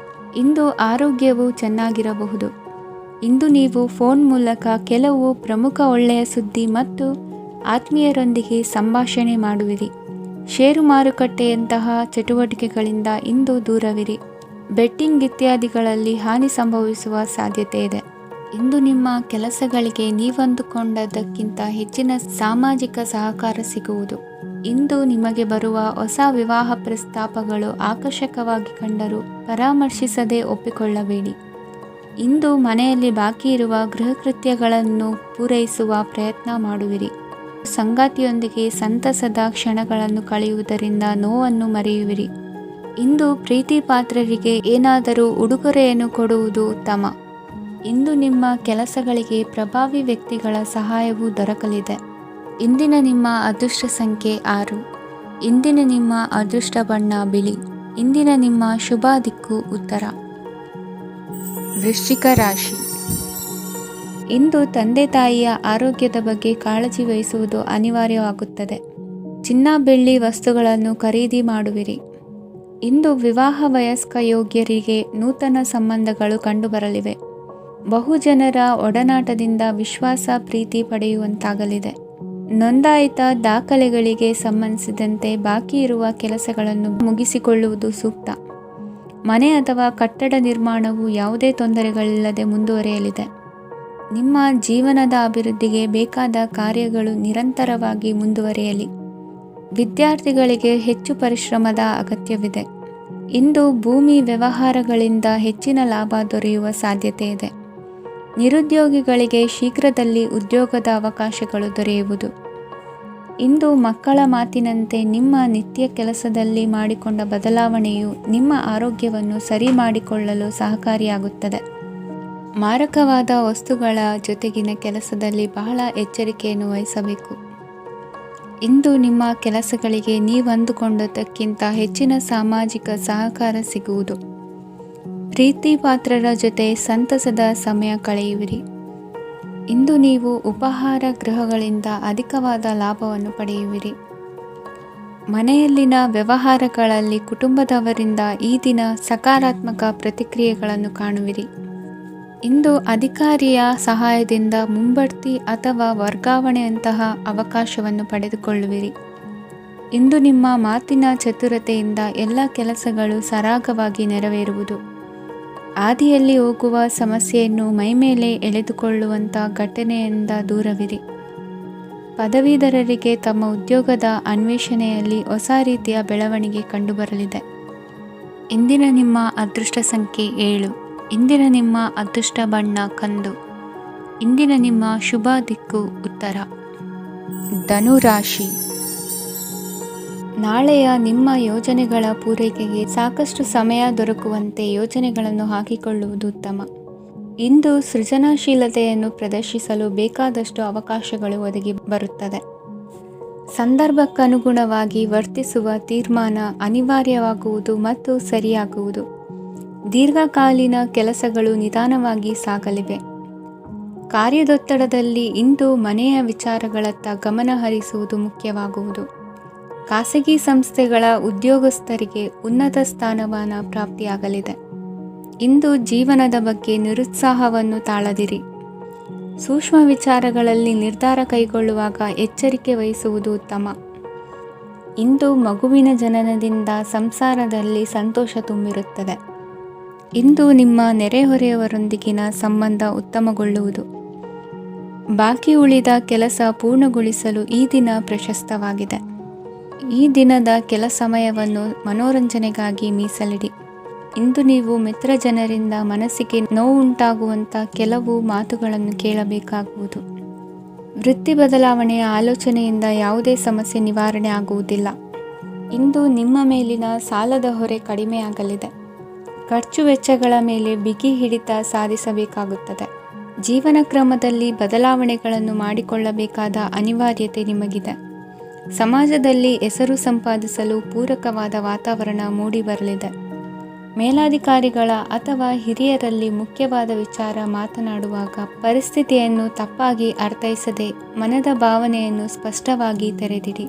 ಇಂದು ಆರೋಗ್ಯವು ಚೆನ್ನಾಗಿರಬಹುದು. ಇಂದು ನೀವು ಫೋನ್ ಮೂಲಕ ಕೆಲವು ಪ್ರಮುಖ ಒಳ್ಳೆಯ ಸುದ್ದಿ ಮತ್ತು ಆತ್ಮೀಯರೊಂದಿಗೆ ಸಂಭಾಷಣೆ ಮಾಡುವಿರಿ. ಷೇರು ಮಾರುಕಟ್ಟೆಯಂತಹ ಚಟುವಟಿಕೆಗಳಿಂದ ಇಂದು ದೂರವಿರಿ. ಬೆಟ್ಟಿಂಗ್ ಇತ್ಯಾದಿಗಳಲ್ಲಿ ಹಾನಿ ಸಂಭವಿಸುವ ಸಾಧ್ಯತೆ ಇದೆ. ಇಂದು ನಿಮ್ಮ ಕೆಲಸಗಳಿಗೆ ನೀವಂದುಕೊಂಡದ್ದಕ್ಕಿಂತ ಹೆಚ್ಚಿನ ಸಾಮಾಜಿಕ ಸಹಕಾರ ಸಿಗುವುದು. ಇಂದು ನಿಮಗೆ ಬರುವ ಹೊಸ ವಿವಾಹ ಪ್ರಸ್ತಾಪಗಳು ಆಕರ್ಷಕವಾಗಿ ಕಂಡರೂ ಪರಾಮರ್ಶಿಸದೆ ಒಪ್ಪಿಕೊಳ್ಳಬೇಡಿ. ಇಂದು ಮನೆಯಲ್ಲಿ ಬಾಕಿ ಇರುವ ಗೃಹಕೃತ್ಯಗಳನ್ನು ಪೂರೈಸುವ ಪ್ರಯತ್ನ ಮಾಡುವಿರಿ. ಸಂಗಾತಿಯೊಂದಿಗೆ ಸಂತಸದ ಕ್ಷಣಗಳನ್ನು ಕಳೆಯುವುದರಿಂದ ನೋವನ್ನು ಮರೆಯುವಿರಿ. ಇಂದು ಪ್ರೀತಿ ಪಾತ್ರರಿಗೆ ಏನಾದರೂ ಉಡುಗೊರೆಯನ್ನು ಕೊಡುವುದು ಉತ್ತಮ. ಇಂದು ನಿಮ್ಮ ಕೆಲಸಗಳಿಗೆ ಪ್ರಭಾವಿ ವ್ಯಕ್ತಿಗಳ ಸಹಾಯವೂ ದೊರಕಲಿದೆ. ಇಂದಿನ ನಿಮ್ಮ ಅದೃಷ್ಟ ಸಂಖ್ಯೆ 6. ಇಂದಿನ ನಿಮ್ಮ ಅದೃಷ್ಟ ಬಣ್ಣ ಬಿಳಿ. ಇಂದಿನ ನಿಮ್ಮ ಶುಭ ದಿಕ್ಕು ಉತ್ತರ. ವೃಶ್ಚಿಕ ರಾಶಿ. ಇಂದು ತಂದೆ ತಾಯಿಯ ಆರೋಗ್ಯದ ಬಗ್ಗೆ ಕಾಳಜಿ ವಹಿಸುವುದು ಅನಿವಾರ್ಯವಾಗುತ್ತದೆ. ಚಿನ್ನ ಬೆಳ್ಳಿ ವಸ್ತುಗಳನ್ನು ಖರೀದಿ ಮಾಡುವಿರಿ. ಇಂದು ವಿವಾಹ ವಯಸ್ಕ ಯೋಗ್ಯರಿಗೆ ನೂತನ ಸಂಬಂಧಗಳು ಕಂಡುಬರಲಿವೆ. ಬಹುಜನರ ಒಡನಾಟದಿಂದ ವಿಶ್ವಾಸ ಪ್ರೀತಿ ಪಡೆಯುವಂತಾಗಲಿದೆ. ನೋಂದಾಯಿತ ದಾಖಲೆಗಳಿಗೆ ಸಂಬಂಧಿಸಿದಂತೆ ಬಾಕಿ ಇರುವ ಕೆಲಸಗಳನ್ನು ಮುಗಿಸಿಕೊಳ್ಳುವುದು ಸೂಕ್ತ. ಮನೆ ಅಥವಾ ಕಟ್ಟಡ ನಿರ್ಮಾಣವು ಯಾವುದೇ ತೊಂದರೆಗಳಿಲ್ಲದೆ ಮುಂದುವರಿಯಲಿದೆ. ನಿಮ್ಮ ಜೀವನದ ಅಭಿವೃದ್ಧಿಗೆ ಬೇಕಾದ ಕಾರ್ಯಗಳು ನಿರಂತರವಾಗಿ ಮುಂದುವರಿಯಲಿ. ವಿದ್ಯಾರ್ಥಿಗಳಿಗೆ ಹೆಚ್ಚು ಪರಿಶ್ರಮದ ಅಗತ್ಯವಿದೆ. ಇಂದು ಭೂಮಿ ವ್ಯವಹಾರಗಳಿಂದ ಹೆಚ್ಚಿನ ಲಾಭ ದೊರೆಯುವ ಸಾಧ್ಯತೆ ಇದೆ. ನಿರುದ್ಯೋಗಿಗಳಿಗೆ ಶೀಘ್ರದಲ್ಲಿ ಉದ್ಯೋಗದ ಅವಕಾಶಗಳು ದೊರೆಯುವುದು. ಇಂದು ಮಕ್ಕಳ ಮಾತಿನಂತೆ ನಿಮ್ಮ ನಿತ್ಯ ಕೆಲಸದಲ್ಲಿ ಮಾಡಿಕೊಂಡ ಬದಲಾವಣೆಯು ನಿಮ್ಮ ಆರೋಗ್ಯವನ್ನು ಸರಿ ಮಾಡಿಕೊಳ್ಳಲು ಸಹಕಾರಿಯಾಗುತ್ತದೆ. ಮಾರಕವಾದ ವಸ್ತುಗಳ ಜೊತೆಗಿನ ಕೆಲಸದಲ್ಲಿ ಬಹಳ ಎಚ್ಚರಿಕೆಯನ್ನು ವಹಿಸಬೇಕು. ಇಂದು ನಿಮ್ಮ ಕೆಲಸಗಳಿಗೆ ನೀವಂದುಕೊಂಡದ್ದಕ್ಕಿಂತ ಹೆಚ್ಚಿನ ಸಾಮಾಜಿಕ ಸಹಕಾರ ಸಿಗುವುದು. ಪ್ರೀತಿ ಪಾತ್ರರ ಜೊತೆ ಸಂತಸದ ಸಮಯ ಕಳೆಯುವಿರಿ. ಇಂದು ನೀವು ಉಪಹಾರ ಗೃಹಗಳಿಂದ ಅಧಿಕವಾದ ಲಾಭವನ್ನು ಪಡೆಯುವಿರಿ. ಮನೆಯಲ್ಲಿನ ವ್ಯವಹಾರಗಳಲ್ಲಿ ಕುಟುಂಬದವರಿಂದ ಈ ದಿನ ಸಕಾರಾತ್ಮಕ ಪ್ರತಿಕ್ರಿಯೆಗಳನ್ನು ಕಾಣುವಿರಿ. ಇಂದು ಅಧಿಕಾರಿಯ ಸಹಾಯದಿಂದ ಮುಂಬಡ್ತಿ ಅಥವಾ ವರ್ಗಾವಣೆಯಂತಹ ಅವಕಾಶವನ್ನು ಪಡೆದುಕೊಳ್ಳುವಿರಿ. ಇಂದು ನಿಮ್ಮ ಮಾತಿನ ಚತುರತೆಯಿಂದ ಎಲ್ಲ ಕೆಲಸಗಳು ಸರಾಗವಾಗಿ ನೆರವೇರುವುದು. ಹಾದಿಯಲ್ಲಿ ಹೋಗುವ ಸಮಸ್ಯೆಯನ್ನು ಮೈಮೇಲೆ ಎಳೆದುಕೊಳ್ಳುವಂಥ ಘಟನೆಯಿಂದ ದೂರವಿರಿ. ಪದವೀಧರರಿಗೆ ತಮ್ಮ ಉದ್ಯೋಗದ ಅನ್ವೇಷಣೆಯಲ್ಲಿ ಹೊಸ ರೀತಿಯ ಬೆಳವಣಿಗೆ ಕಂಡುಬರಲಿದೆ. ಇಂದಿನ ನಿಮ್ಮ ಅದೃಷ್ಟ ಸಂಖ್ಯೆ 7. ಇಂದಿನ ನಿಮ್ಮ ಅದೃಷ್ಟ ಬಣ್ಣ ಕಂದು. ಇಂದಿನ ನಿಮ್ಮ ಶುಭ ದಿಕ್ಕು ಉತ್ತರ. ಧನು ರಾಶಿ. ನಾಳೆಯ ನಿಮ್ಮ ಯೋಜನೆಗಳ ಪೂರೈಕೆಗೆ ಸಾಕಷ್ಟು ಸಮಯ ದೊರಕುವಂತೆ ಯೋಜನೆಗಳನ್ನು ಹಾಕಿಕೊಳ್ಳುವುದು ಉತ್ತಮ. ಇಂದು ಸೃಜನಶೀಲತೆಯನ್ನು ಪ್ರದರ್ಶಿಸಲು ಬೇಕಾದಷ್ಟು ಅವಕಾಶಗಳು ಒದಗಿ ಬರುತ್ತದೆ. ಸಂದರ್ಭಕ್ಕನುಗುಣವಾಗಿ ವರ್ತಿಸುವ ತೀರ್ಮಾನ ಅನಿವಾರ್ಯವಾಗುವುದು ಮತ್ತು ಸರಿಯಾಗುವುದು. ದೀರ್ಘಕಾಲೀನ ಕೆಲಸಗಳು ನಿಧಾನವಾಗಿ ಸಾಗಲಿವೆ. ಕಾರ್ಯದೊತ್ತಡದಲ್ಲಿ ಇಂದು ಮನೆಯ ವಿಚಾರಗಳತ್ತ ಗಮನ ಹರಿಸುವುದು ಮುಖ್ಯವಾಗುವುದು. ಖಾಸಗಿ ಸಂಸ್ಥೆಗಳ ಉದ್ಯೋಗಸ್ಥರಿಗೆ ಉನ್ನತ ಸ್ಥಾನಮಾನ ಪ್ರಾಪ್ತಿಯಾಗಲಿದೆ. ಇಂದು ಜೀವನದ ಬಗ್ಗೆ ನಿರುತ್ಸಾಹವನ್ನು ತಾಳದಿರಿ. ಸೂಕ್ಷ್ಮ ವಿಚಾರಗಳಲ್ಲಿ ನಿರ್ಧಾರ ಕೈಗೊಳ್ಳುವಾಗ ಎಚ್ಚರಿಕೆ ವಹಿಸುವುದು ಉತ್ತಮ. ಇಂದು ಮಗುವಿನ ಜನನದಿಂದ ಸಂಸಾರದಲ್ಲಿ ಸಂತೋಷ ತುಂಬಿರುತ್ತದೆ. ಇಂದು ನಿಮ್ಮ ನೆರೆಹೊರೆಯವರೊಂದಿಗಿನ ಸಂಬಂಧ ಉತ್ತಮಗೊಳ್ಳುವುದು. ಬಾಕಿ ಉಳಿದ ಕೆಲಸ ಪೂರ್ಣಗೊಳಿಸಲು ಈ ದಿನ ಪ್ರಶಸ್ತವಾಗಿದೆ. ಈ ದಿನದ ಕೆಲ ಸಮಯವನ್ನು ಮನೋರಂಜನೆಗಾಗಿ ಮೀಸಲಿಡಿ. ಇಂದು ನೀವು ಮಿತ್ರ ಜನರಿಂದ ಮನಸ್ಸಿಗೆ ನೋವುಂಟಾಗುವಂಥ ಕೆಲವು ಮಾತುಗಳನ್ನು ಕೇಳಬೇಕಾಗುವುದು. ವೃತ್ತಿ ಬದಲಾವಣೆಯ ಆಲೋಚನೆಯಿಂದ ಯಾವುದೇ ಸಮಸ್ಯೆ ನಿವಾರಣೆ ಆಗುವುದಿಲ್ಲ. ಇಂದು ನಿಮ್ಮ ಮೇಲಿನ ಸಾಲದ ಹೊರೆ ಕಡಿಮೆಯಾಗಲಿದೆ. ಖರ್ಚು ವೆಚ್ಚಗಳ ಮೇಲೆ ಬಿಗಿ ಹಿಡಿತ ಸಾಧಿಸಬೇಕಾಗುತ್ತದೆ. ಜೀವನ ಕ್ರಮದಲ್ಲಿ ಬದಲಾವಣೆಗಳನ್ನು ಮಾಡಿಕೊಳ್ಳಬೇಕಾದ ಅನಿವಾರ್ಯತೆ ನಿಮಗಿದೆ. ಸಮಾಜದಲ್ಲಿ ಹೆಸರು ಸಂಪಾದಿಸಲು ಪೂರಕವಾದ ವಾತಾವರಣ ಮೂಡಿಬರಲಿದೆ. ಮೇಲಾಧಿಕಾರಿಗಳ ಅಥವಾ ಹಿರಿಯರಲ್ಲಿ ಮುಖ್ಯವಾದ ವಿಚಾರ ಮಾತನಾಡುವಾಗ ಪರಿಸ್ಥಿತಿಯನ್ನು ತಪ್ಪಾಗಿ ಅರ್ಥೈಸದೆ ಮನದ ಭಾವನೆಯನ್ನು ಸ್ಪಷ್ಟವಾಗಿ ತೆರೆದಿಡಿ.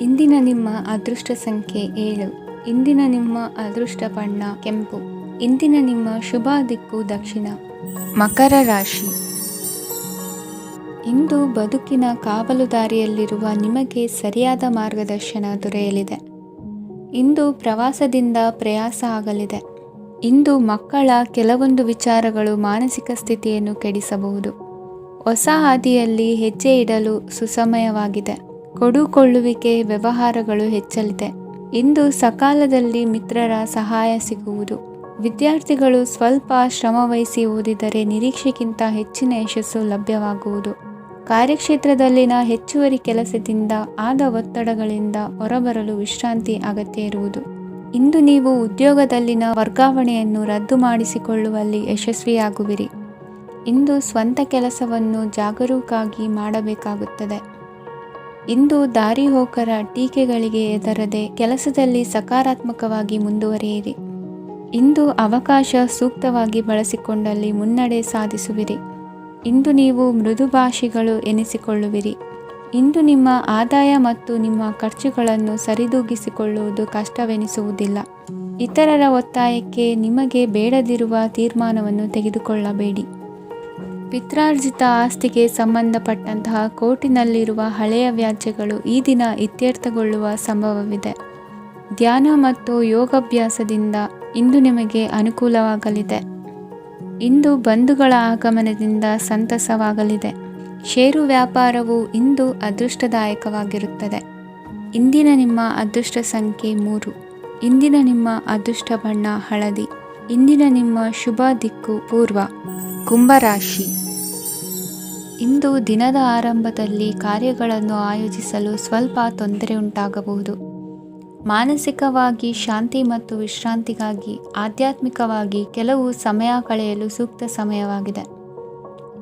ಇಂದಿನ ನಿಮ್ಮ ಅದೃಷ್ಟ ಸಂಖ್ಯೆ 7. ಇಂದಿನ ನಿಮ್ಮ ಅದೃಷ್ಟ ಬಣ್ಣ ಕೆಂಪು. ಇಂದಿನ ನಿಮ್ಮ ಶುಭ ದಿಕ್ಕು ದಕ್ಷಿಣ. ಮಕರ ರಾಶಿ. ಇಂದು ಬದುಕಿನ ಕಾವಲುದಾರಿಯಲ್ಲಿರುವ ನಿಮಗೆ ಸರಿಯಾದ ಮಾರ್ಗದರ್ಶನ ದೊರೆಯಲಿದೆ. ಇಂದು ಪ್ರವಾಸದಿಂದ ಪ್ರಯಾಸ ಆಗಲಿದೆ. ಇಂದು ಮಕ್ಕಳ ಕೆಲವೊಂದು ವಿಚಾರಗಳು ಮಾನಸಿಕ ಸ್ಥಿತಿಯನ್ನು ಕೆಡಿಸಬಹುದು. ಹೊಸ ಹಾದಿಯಲ್ಲಿ ಹೆಜ್ಜೆ ಇಡಲು ಸುಸಮಯವಾಗಿದೆ. ಕೊಡುಕೊಳ್ಳುವಿಕೆ ವ್ಯವಹಾರಗಳು ಹೆಚ್ಚಲಿದೆ. ಇಂದು ಸಕಾಲದಲ್ಲಿ ಮಿತ್ರರ ಸಹಾಯ ಸಿಗುವುದು. ವಿದ್ಯಾರ್ಥಿಗಳು ಸ್ವಲ್ಪ ಶ್ರಮವಹಿಸಿ ಓದಿದರೆ ನಿರೀಕ್ಷೆಗಿಂತ ಹೆಚ್ಚಿನ ಯಶಸ್ಸು ಲಭ್ಯವಾಗುವುದು. ಕಾರ್ಯಕ್ಷೇತ್ರದಲ್ಲಿನ ಹೆಚ್ಚುವರಿ ಕೆಲಸದಿಂದ ಆದ ಒತ್ತಡಗಳಿಂದ ಹೊರಬರಲು ವಿಶ್ರಾಂತಿ ಅಗತ್ಯ ಇರುವುದು. ಇಂದು ನೀವು ಉದ್ಯೋಗದಲ್ಲಿನ ವರ್ಗಾವಣೆಯನ್ನು ರದ್ದು ಮಾಡಿಸಿಕೊಳ್ಳುವಲ್ಲಿ ಯಶಸ್ವಿಯಾಗುವಿರಿ. ಇಂದು ಸ್ವಂತ ಕೆಲಸವನ್ನು ಜಾಗರೂಕವಾಗಿ ಮಾಡಬೇಕಾಗುತ್ತದೆ. ಇಂದು ದಾರಿಹೋಕರ ಟೀಕೆಗಳಿಗೆ ಹೆದರದೆ ಕೆಲಸದಲ್ಲಿ ಸಕಾರಾತ್ಮಕವಾಗಿ ಮುಂದುವರಿಯಿರಿ. ಇಂದು ಅವಕಾಶ ಸೂಕ್ತವಾಗಿ ಬಳಸಿಕೊಂಡಲ್ಲಿ ಮುನ್ನಡೆ ಸಾಧಿಸುವಿರಿ. ಇಂದು ನೀವು ಮೃದುಭಾಷಿಗಳು ಎನಿಸಿಕೊಳ್ಳುವಿರಿ. ಇಂದು ನಿಮ್ಮ ಆದಾಯ ಮತ್ತು ನಿಮ್ಮ ಖರ್ಚುಗಳನ್ನು ಸರಿದೂಗಿಸಿಕೊಳ್ಳುವುದು ಕಷ್ಟವೆನಿಸುವುದಿಲ್ಲ. ಇತರರ ಒತ್ತಾಯಕ್ಕೆ ನಿಮಗೆ ಬೇಡದಿರುವ ತೀರ್ಮಾನವನ್ನು ತೆಗೆದುಕೊಳ್ಳಬೇಡಿ. ಪಿತ್ರಾರ್ಜಿತ ಆಸ್ತಿಗೆ ಸಂಬಂಧಪಟ್ಟಂತಹ ಕೋರ್ಟಿನಲ್ಲಿರುವ ಹಳೆಯ ವ್ಯಾಜ್ಯಗಳು ಈ ದಿನ ಇತ್ಯರ್ಥಗೊಳ್ಳುವ ಸಂಭವವಿದೆ. ಧ್ಯಾನ ಮತ್ತು ಯೋಗಾಭ್ಯಾಸದಿಂದ ಇಂದು ನಿಮಗೆ ಅನುಕೂಲವಾಗಲಿದೆ. ಇಂದು ಬಂಧುಗಳ ಆಗಮನದಿಂದ ಸಂತಸವಾಗಲಿದೆ. ಷೇರು ವ್ಯಾಪಾರವು ಇಂದು ಅದೃಷ್ಟದಾಯಕವಾಗಿರುತ್ತದೆ. ಇಂದಿನ ನಿಮ್ಮ ಅದೃಷ್ಟ ಸಂಖ್ಯೆ 3. ಇಂದಿನ ನಿಮ್ಮ ಅದೃಷ್ಟ ಬಣ್ಣ ಹಳದಿ. ಇಂದಿನ ನಿಮ್ಮ ಶುಭ ದಿಕ್ಕು ಪೂರ್ವ. ಕುಂಭರಾಶಿ. ಇಂದು ದಿನದ ಆರಂಭದಲ್ಲಿ ಕಾರ್ಯಗಳನ್ನು ಆಯೋಜಿಸಲು ಸ್ವಲ್ಪ ತೊಂದರೆ ಉಂಟಾಗಬಹುದು. ಮಾನಸಿಕವಾಗಿ ಶಾಂತಿ ಮತ್ತು ವಿಶ್ರಾಂತಿಗಾಗಿ ಆಧ್ಯಾತ್ಮಿಕವಾಗಿ ಕೆಲವು ಸಮಯ ಕಳೆಯಲು ಸೂಕ್ತ ಸಮಯವಾಗಿದೆ.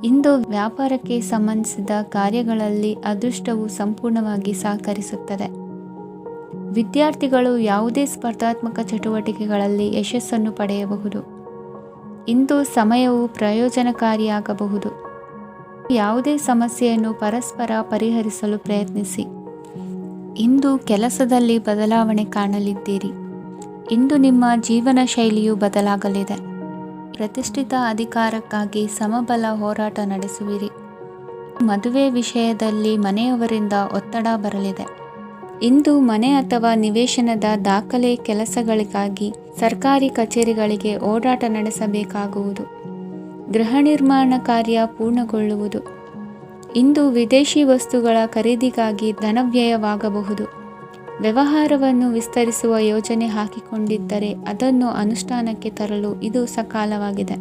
ಇಂದು ವ್ಯಾಪಾರಕ್ಕೆ ಸಂಬಂಧಿಸಿದ ಕಾರ್ಯಗಳಲ್ಲಿ ಅದೃಷ್ಟವು ಸಂಪೂರ್ಣವಾಗಿ ಸಹಕರಿಸುತ್ತದೆ. ವಿದ್ಯಾರ್ಥಿಗಳು ಯಾವುದೇ ಸ್ಪರ್ಧಾತ್ಮಕ ಚಟುವಟಿಕೆಗಳಲ್ಲಿ ಯಶಸ್ಸನ್ನು ಪಡೆಯಬಹುದು. ಇಂದು ಸಮಯವು ಪ್ರಯೋಜನಕಾರಿಯಾಗಬಹುದು. ಯಾವುದೇ ಸಮಸ್ಯೆಯನ್ನು ಪರಸ್ಪರ ಪರಿಹರಿಸಲು ಪ್ರಯತ್ನಿಸಿ. ಇಂದು ಕೆಲಸದಲ್ಲಿ ಬದಲಾವಣೆ ಕಾಣಲಿದ್ದೀರಿ. ಇಂದು ನಿಮ್ಮ ಜೀವನ ಶೈಲಿಯು ಬದಲಾಗಲಿದೆ. ಪ್ರತಿಷ್ಠಿತ ಅಧಿಕಾರಕ್ಕಾಗಿ ಸಮಬಲ ಹೋರಾಟ ನಡೆಸುವಿರಿ. ಮದುವೆ ವಿಷಯದಲ್ಲಿ ಮನೆಯವರಿಂದ ಒತ್ತಡ ಬರಲಿದೆ. ಇಂದು ಮನೆ ಅಥವಾ ನಿವೇಶನದ ದಾಖಲೆ ಕೆಲಸಗಳಿಗಾಗಿ ಸರ್ಕಾರಿ ಕಚೇರಿಗಳಿಗೆ ಓಡಾಟ ನಡೆಸಬೇಕಾಗುವುದು. ಗೃಹ ನಿರ್ಮಾಣ ಕಾರ್ಯ ಪೂರ್ಣಗೊಳ್ಳುವುದು. ಇಂದು ವಿದೇಶಿ ವಸ್ತುಗಳ ಖರೀದಿಗಾಗಿ ಧನವ್ಯಯವಾಗಬಹುದು. ವ್ಯವಹಾರವನ್ನು ವಿಸ್ತರಿಸುವ ಯೋಜನೆ ಹಾಕಿಕೊಂಡಿದ್ದರೆ ಅದನ್ನು ಅನುಷ್ಠಾನಕ್ಕೆ ತರಲು ಇದು ಸಕಾಲವಾಗಿದೆ.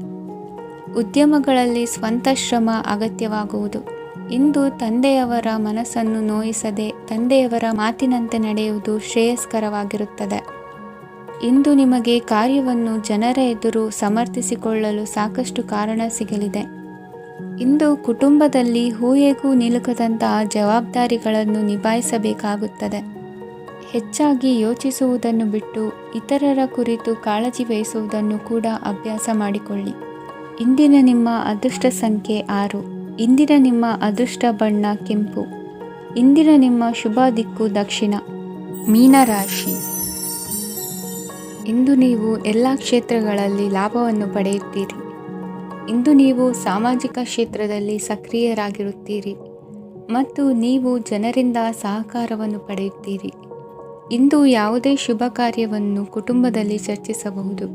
ಉದ್ಯಮಗಳಲ್ಲಿ ಸ್ವಂತ ಶ್ರಮ ಅಗತ್ಯವಾಗುವುದು. ಇಂದು ತಂದೆಯವರ ಮನಸ್ಸನ್ನು ನೋಯಿಸದೆ ತಂದೆಯವರ ಮಾತಿನಂತೆ ನಡೆಯುವುದು ಶ್ರೇಯಸ್ಕರವಾಗಿರುತ್ತದೆ. ಇಂದು ನಿಮಗೆ ಕಾರ್ಯವನ್ನು ಜನರ ಎದುರು ಸಮರ್ಥಿಸಿಕೊಳ್ಳಲು ಸಾಕಷ್ಟು ಕಾರಣ ಸಿಗಲಿದೆ. ಇಂದು ಕುಟುಂಬದಲ್ಲಿ ಹೂಯೆಗೂ ನಿಲುಕದಂತಹ ಜವಾಬ್ದಾರಿಗಳನ್ನು ನಿಭಾಯಿಸಬೇಕಾಗುತ್ತದೆ. ಹೆಚ್ಚಾಗಿ ಯೋಚಿಸುವುದನ್ನು ಬಿಟ್ಟು ಇತರರ ಕುರಿತು ಕಾಳಜಿ ವಹಿಸುವುದನ್ನು ಕೂಡ ಅಭ್ಯಾಸ ಮಾಡಿಕೊಳ್ಳಿ. ಇಂದಿನ ನಿಮ್ಮ ಅದೃಷ್ಟ ಸಂಖ್ಯೆ 6. ಇಂದಿನ ನಿಮ್ಮ ಅದೃಷ್ಟ ಬಣ್ಣ ಕೆಂಪು. ಇಂದಿನ ನಿಮ್ಮ ಶುಭ ದಿಕ್ಕು ದಕ್ಷಿಣ. ಮೀನರಾಶಿ. ಇಂದು ನೀವು ಎಲ್ಲ ಕ್ಷೇತ್ರಗಳಲ್ಲಿ ಲಾಭವನ್ನು ಪಡೆಯುತ್ತೀರಿ. ಇಂದು ನೀವು ಸಾಮಾಜಿಕ ಕ್ಷೇತ್ರದಲ್ಲಿ ಸಕ್ರಿಯರಾಗಿರುತ್ತೀರಿ ಮತ್ತು ನೀವು ಜನರಿಂದ ಸಹಕಾರವನ್ನು ಪಡೆಯುತ್ತೀರಿ. ಇಂದು ಯಾವುದೇ ಶುಭ ಕಾರ್ಯವನ್ನು ಕುಟುಂಬದಲ್ಲಿ ಚರ್ಚಿಸಬಹುದು.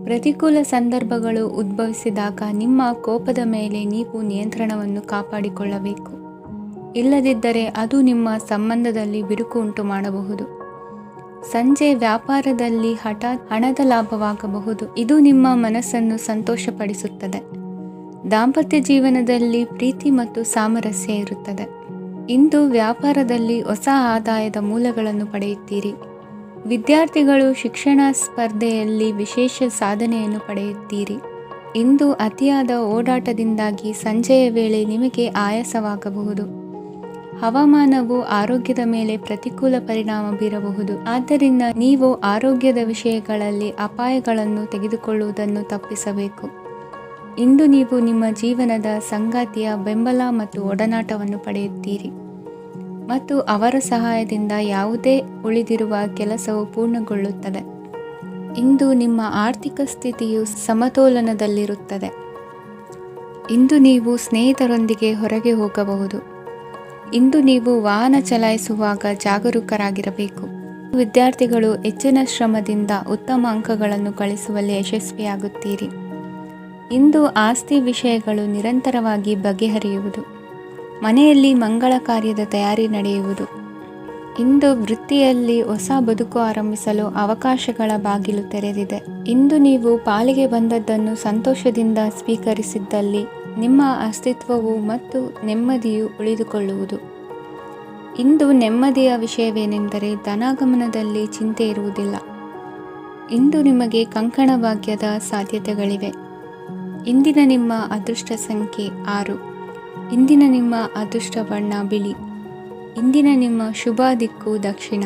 ಪ್ರತಿಕೂಲ ಸಂದರ್ಭಗಳು ಉದ್ಭವಿಸಿದಾಗ ನಿಮ್ಮ ಕೋಪದ ಮೇಲೆ ನೀವು ನಿಯಂತ್ರಣವನ್ನು ಕಾಪಾಡಿಕೊಳ್ಳಬೇಕು. ಇಲ್ಲದಿದ್ದರೆ ಅದು ನಿಮ್ಮ ಸಂಬಂಧದಲ್ಲಿ ಬಿರುಕು ಉಂಟು ಮಾಡಬಹುದು. ಸಂಜೆ ವ್ಯಾಪಾರದಲ್ಲಿ ಹಠಾತ್ ಹಣದ ಲಾಭವಾಗಬಹುದು. ಇದು ನಿಮ್ಮ ಮನಸ್ಸನ್ನು ಸಂತೋಷಪಡಿಸುತ್ತದೆ. ದಾಂಪತ್ಯ ಜೀವನದಲ್ಲಿ ಪ್ರೀತಿ ಮತ್ತು ಸಾಮರಸ್ಯ ಇರುತ್ತದೆ. ಇಂದು ವ್ಯಾಪಾರದಲ್ಲಿ ಹೊಸ ಆದಾಯದ ಮೂಲಗಳನ್ನು ಪಡೆಯುತ್ತೀರಿ. ವಿದ್ಯಾರ್ಥಿಗಳು ಶಿಕ್ಷಣ ಸ್ಪರ್ಧೆಯಲ್ಲಿ ವಿಶೇಷ ಸಾಧನೆಯನ್ನು ಪಡೆಯುತ್ತೀರಿ. ಇಂದು ಅತಿಯಾದ ಓಡಾಟದಿಂದಾಗಿ ಸಂಜೆಯ ವೇಳೆ ನಿಮಗೆ ಆಯಾಸವಾಗಬಹುದು. ಹವಾಮಾನವು ಆರೋಗ್ಯದ ಮೇಲೆ ಪ್ರತಿಕೂಲ ಪರಿಣಾಮ ಬೀರಬಹುದು. ಆದ್ದರಿಂದ ನೀವು ಆರೋಗ್ಯದ ವಿಷಯಗಳಲ್ಲಿ ಅಪಾಯಗಳನ್ನು ತೆಗೆದುಕೊಳ್ಳುವುದನ್ನು ತಪ್ಪಿಸಬೇಕು. ಇಂದು ನೀವು ನಿಮ್ಮ ಜೀವನದ ಸಂಗಾತಿಯ ಬೆಂಬಲ ಮತ್ತು ಒಡನಾಟವನ್ನು ಪಡೆಯುತ್ತೀರಿ ಮತ್ತು ಅವರ ಸಹಾಯದಿಂದ ಯಾವುದೇ ಉಳಿದಿರುವ ಕೆಲಸವು ಪೂರ್ಣಗೊಳ್ಳುತ್ತದೆ. ಇಂದು ನಿಮ್ಮ ಆರ್ಥಿಕ ಸ್ಥಿತಿಯು ಸಮತೋಲನದಲ್ಲಿರುತ್ತದೆ. ಇಂದು ನೀವು ಸ್ನೇಹಿತರೊಂದಿಗೆ ಹೊರಗೆ ಹೋಗಬಹುದು. ಇಂದು ನೀವು ವಾಹನ ಚಲಾಯಿಸುವಾಗ ಜಾಗರೂಕರಾಗಿರಬೇಕು. ವಿದ್ಯಾರ್ಥಿಗಳು ಹೆಚ್ಚಿನ ಶ್ರಮದಿಂದ ಉತ್ತಮ ಅಂಕಗಳನ್ನು ಗಳಿಸುವಲ್ಲಿ ಯಶಸ್ವಿಯಾಗುತ್ತೀರಿ. ಇಂದು ಆಸ್ತಿ ವಿಷಯಗಳು ನಿರಂತರವಾಗಿ ಬಗೆಹರಿಯುವುದು. ಮನೆಯಲ್ಲಿ ಮಂಗಳ ಕಾರ್ಯದ ತಯಾರಿ ನಡೆಯುವುದು. ಇಂದು ವೃತ್ತಿಯಲ್ಲಿ ಹೊಸ ಬದುಕು ಆರಂಭಿಸಲು ಅವಕಾಶಗಳ ಬಾಗಿಲು ತೆರೆದಿದೆ. ಇಂದು ನೀವು ಪಾಲಿಗೆ ಬಂದದ್ದನ್ನು ಸಂತೋಷದಿಂದ ಸ್ವೀಕರಿಸಿದ್ದಲ್ಲಿ ನಿಮ್ಮ ಅಸ್ತಿತ್ವವು ಮತ್ತು ನೆಮ್ಮದಿಯು ಉಳಿದುಕೊಳ್ಳುವುದು. ಇಂದು ನೆಮ್ಮದಿಯ ವಿಷಯವೇನೆಂದರೆ ಧನಾಗಮನದಲ್ಲಿ ಚಿಂತೆ ಇರುವುದಿಲ್ಲ. ಇಂದು ನಿಮಗೆ ಕಂಕಣ ಭಾಗ್ಯದ ಸಾಧ್ಯತೆಗಳಿವೆ. ಇಂದಿನ ನಿಮ್ಮ ಅದೃಷ್ಟ ಸಂಖ್ಯೆ 6. ಇಂದಿನ ನಿಮ್ಮ ಅದೃಷ್ಟ ಬಣ್ಣ ಬಿಳಿ. ಇಂದಿನ ನಿಮ್ಮ ಶುಭ ದಿಕ್ಕು ದಕ್ಷಿಣ.